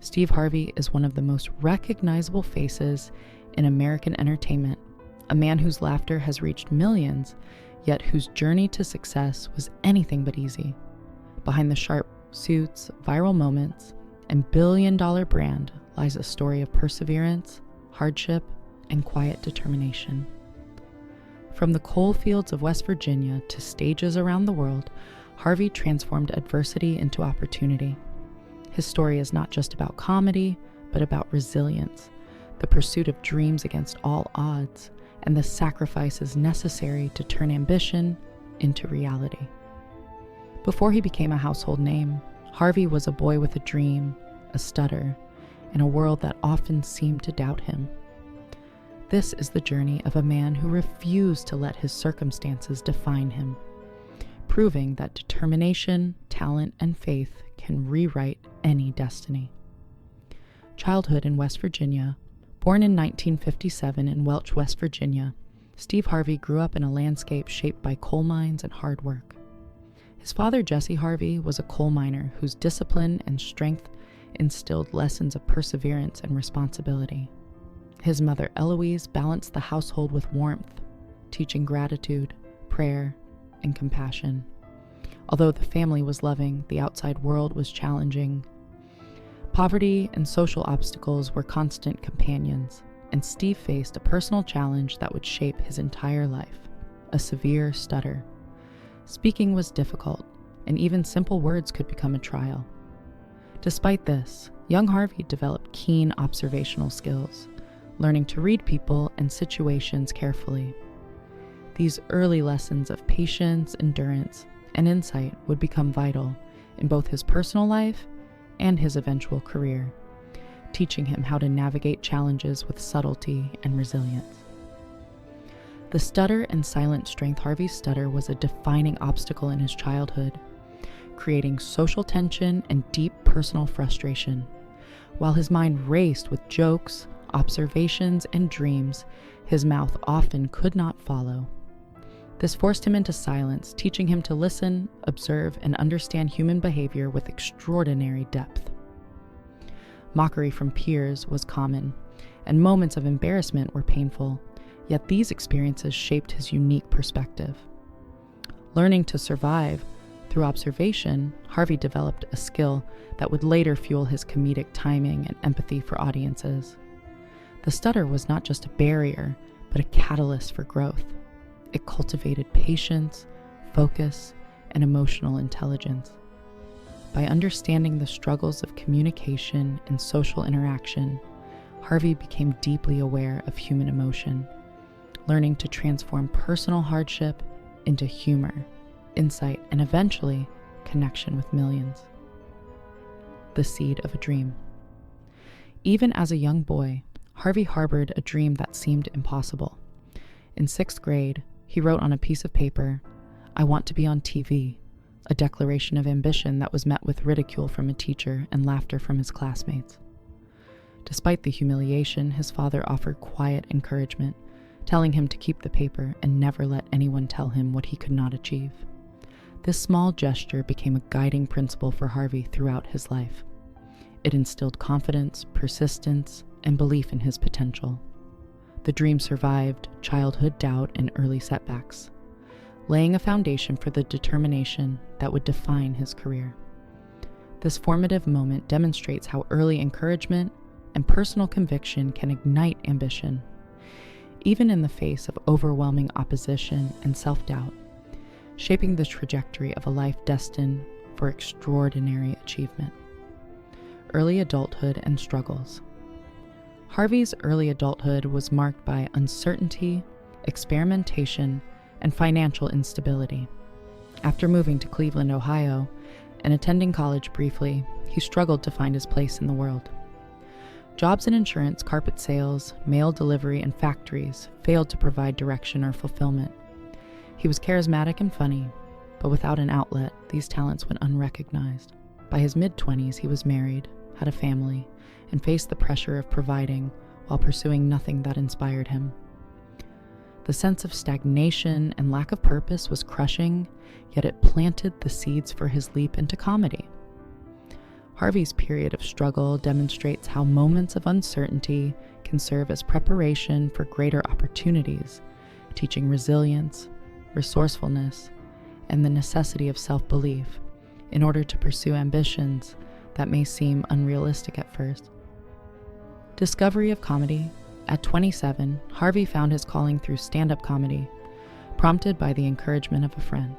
Steve Harvey is one of the most recognizable faces in American entertainment, a man whose laughter has reached millions, yet whose journey to success was anything but easy. Behind the sharp suits, viral moments, and billion-dollar brand lies a story of perseverance, hardship, and quiet determination. From the coal fields of West Virginia to stages around the world, Harvey transformed adversity into opportunity. His story is not just about comedy, but about resilience, the pursuit of dreams against all odds, and the sacrifices necessary to turn ambition into reality. Before he became a household name, Harvey was a boy with a dream, a stutter, in a world that often seemed to doubt him. This is the journey of a man who refused to let his circumstances define him, proving that determination, talent, and faith can rewrite any destiny. Childhood in West Virginia. Born in 1957 in Welch, West Virginia, Steve Harvey grew up in a landscape shaped by coal mines and hard work. His father, Jesse Harvey, was a coal miner whose discipline and strength instilled lessons of perseverance and responsibility. His mother, Eloise, balanced the household with warmth, teaching gratitude, prayer, and compassion. Although the family was loving, the outside world was challenging. Poverty and social obstacles were constant companions, and Steve faced a personal challenge that would shape his entire life: a severe stutter. Speaking was difficult, and even simple words could become a trial. Despite this, young Harvey developed keen observational skills, learning to read people and situations carefully. These early lessons of patience, endurance, and insight would become vital in both his personal life and his eventual career, teaching him how to navigate challenges with subtlety and resilience. The stutter and silent strength. Harvey's stutter was a defining obstacle in his childhood, creating social tension and deep personal frustration. While his mind raced with jokes, observations, and dreams, his mouth often could not follow. This forced him into silence, teaching him to listen, observe, and understand human behavior with extraordinary depth. Mockery from peers was common, and moments of embarrassment were painful, yet these experiences shaped his unique perspective. Learning to survive through observation, Harvey developed a skill that would later fuel his comedic timing and empathy for audiences. The stutter was not just a barrier, but a catalyst for growth. It cultivated patience, focus, and emotional intelligence. By understanding the struggles of communication and social interaction, Harvey became deeply aware of human emotion, learning to transform personal hardship into humor, insight, and eventually connection with millions. The seed of a dream. Even as a young boy, Harvey harbored a dream that seemed impossible. In 6th grade, he wrote on a piece of paper, "I want to be on TV," a declaration of ambition that was met with ridicule from a teacher and laughter from his classmates. Despite the humiliation, his father offered quiet encouragement, telling him to keep the paper and never let anyone tell him what he could not achieve. This small gesture became a guiding principle for Harvey throughout his life. It instilled confidence, persistence, and belief in his potential. The dream survived childhood doubt and early setbacks, laying a foundation for the determination that would define his career. This formative moment demonstrates how early encouragement and personal conviction can ignite ambition, even in the face of overwhelming opposition and self-doubt, shaping the trajectory of a life destined for extraordinary achievement. Early adulthood and struggles. Harvey's early adulthood was marked by uncertainty, experimentation, and financial instability. After moving to Cleveland, Ohio, and attending college briefly, he struggled to find his place in the world. Jobs in insurance, carpet sales, mail delivery, and factories failed to provide direction or fulfillment. He was charismatic and funny, but without an outlet, these talents went unrecognized. By his mid-20s, he was married, had a family, and faced the pressure of providing while pursuing nothing that inspired him. The sense of stagnation and lack of purpose was crushing, yet it planted the seeds for his leap into comedy. Harvey's period of struggle demonstrates how moments of uncertainty can serve as preparation for greater opportunities, teaching resilience, resourcefulness, and the necessity of self-belief in order to pursue ambitions that may seem unrealistic at first. Discovery of comedy. At 27, Harvey found his calling through stand-up comedy, prompted by the encouragement of a friend.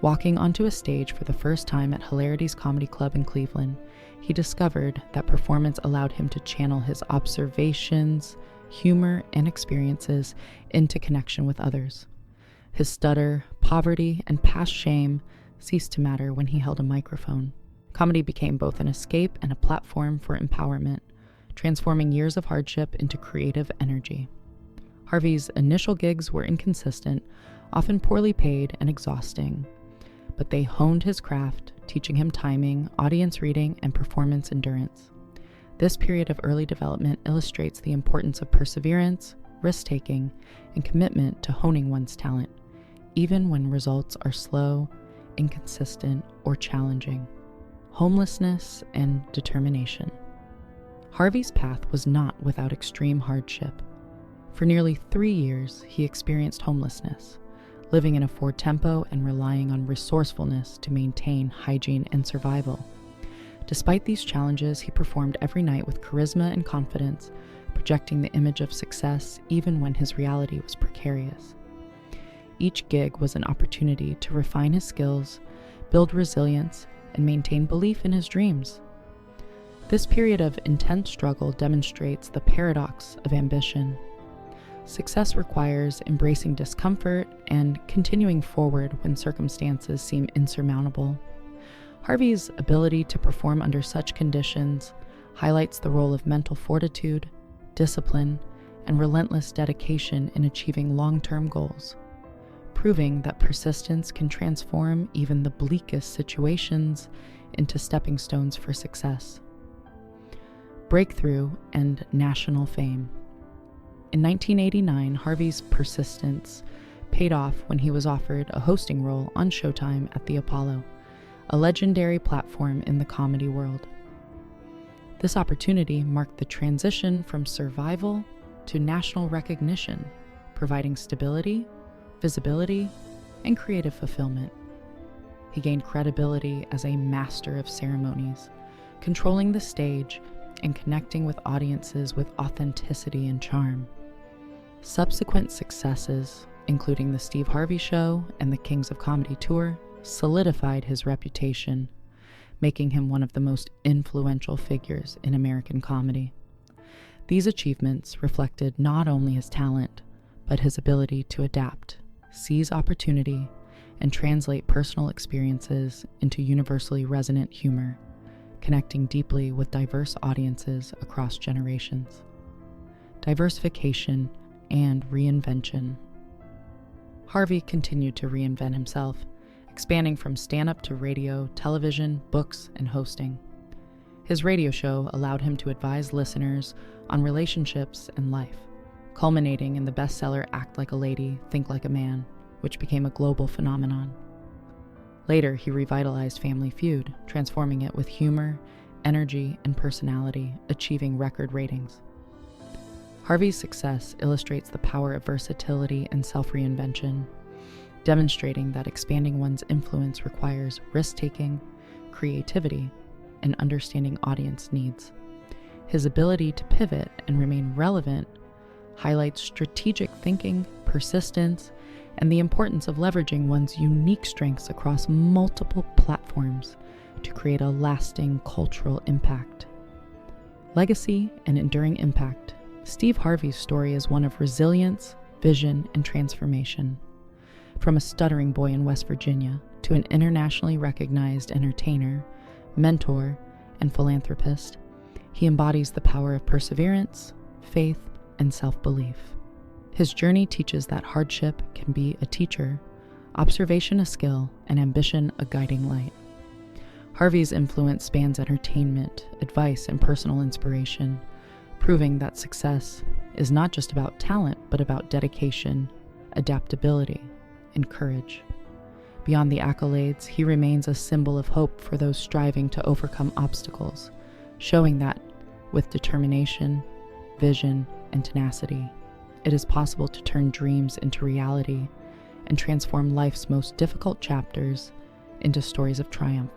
Walking onto a stage for the first time at Hilarity's Comedy Club in Cleveland, he discovered that performance allowed him to channel his observations, humor, and experiences into connection with others. His stutter, poverty, and past shame ceased to matter when he held a microphone. Comedy became both an escape and a platform for empowerment, transforming years of hardship into creative energy. Harvey's initial gigs were inconsistent, often poorly paid and exhausting, but they honed his craft, teaching him timing, audience reading, and performance endurance. This period of early development illustrates the importance of perseverance, risk-taking, and commitment to honing one's talent, even when results are slow, inconsistent, or challenging. Homelessness and determination. Harvey's path was not without extreme hardship. For nearly 3 years, he experienced homelessness, living in a Ford Tempo and relying on resourcefulness to maintain hygiene and survival. Despite these challenges, he performed every night with charisma and confidence, projecting the image of success even when his reality was precarious. Each gig was an opportunity to refine his skills, build resilience, and maintain belief in his dreams. This period of intense struggle demonstrates the paradox of ambition. Success requires embracing discomfort and continuing forward when circumstances seem insurmountable. Harvey's ability to perform under such conditions highlights the role of mental fortitude, discipline, and relentless dedication in achieving long-term goals, proving that persistence can transform even the bleakest situations into stepping stones for success. Breakthrough and national fame. In 1989, Harvey's persistence paid off when he was offered a hosting role on Showtime at the Apollo, a legendary platform in the comedy world. This opportunity marked the transition from survival to national recognition, providing stability, visibility, and creative fulfillment. He gained credibility as a master of ceremonies, controlling the stage and connecting with audiences with authenticity and charm. Subsequent successes, including The Steve Harvey Show and the Kings of Comedy Tour, solidified his reputation, making him one of the most influential figures in American comedy. These achievements reflected not only his talent, but his ability to adapt, seize opportunity, and translate personal experiences into universally resonant humor, connecting deeply with diverse audiences across generations. Diversification and reinvention. Harvey continued to reinvent himself, expanding from stand-up to radio, television, books, and hosting. His radio show allowed him to advise listeners on relationships and life, culminating in the bestseller Act Like a Lady, Think Like a Man, which became a global phenomenon. Later, he revitalized Family Feud, transforming it with humor, energy, and personality, achieving record ratings. Harvey's success illustrates the power of versatility and self-reinvention, demonstrating that expanding one's influence requires risk-taking, creativity, and understanding audience needs. His ability to pivot and remain relevant highlights strategic thinking, persistence, and the importance of leveraging one's unique strengths across multiple platforms to create a lasting cultural impact. Legacy and enduring impact. Steve Harvey's story is one of resilience, vision, and transformation. From a stuttering boy in West Virginia to an internationally recognized entertainer, mentor, and philanthropist, he embodies the power of perseverance, faith, and self-belief. His journey teaches that hardship can be a teacher, observation a skill, and ambition a guiding light. Harvey's influence spans entertainment, advice, and personal inspiration, proving that success is not just about talent, but about dedication, adaptability, and courage. Beyond the accolades, he remains a symbol of hope for those striving to overcome obstacles, showing that, with determination, vision, and tenacity, it is possible to turn dreams into reality and transform life's most difficult chapters into stories of triumph.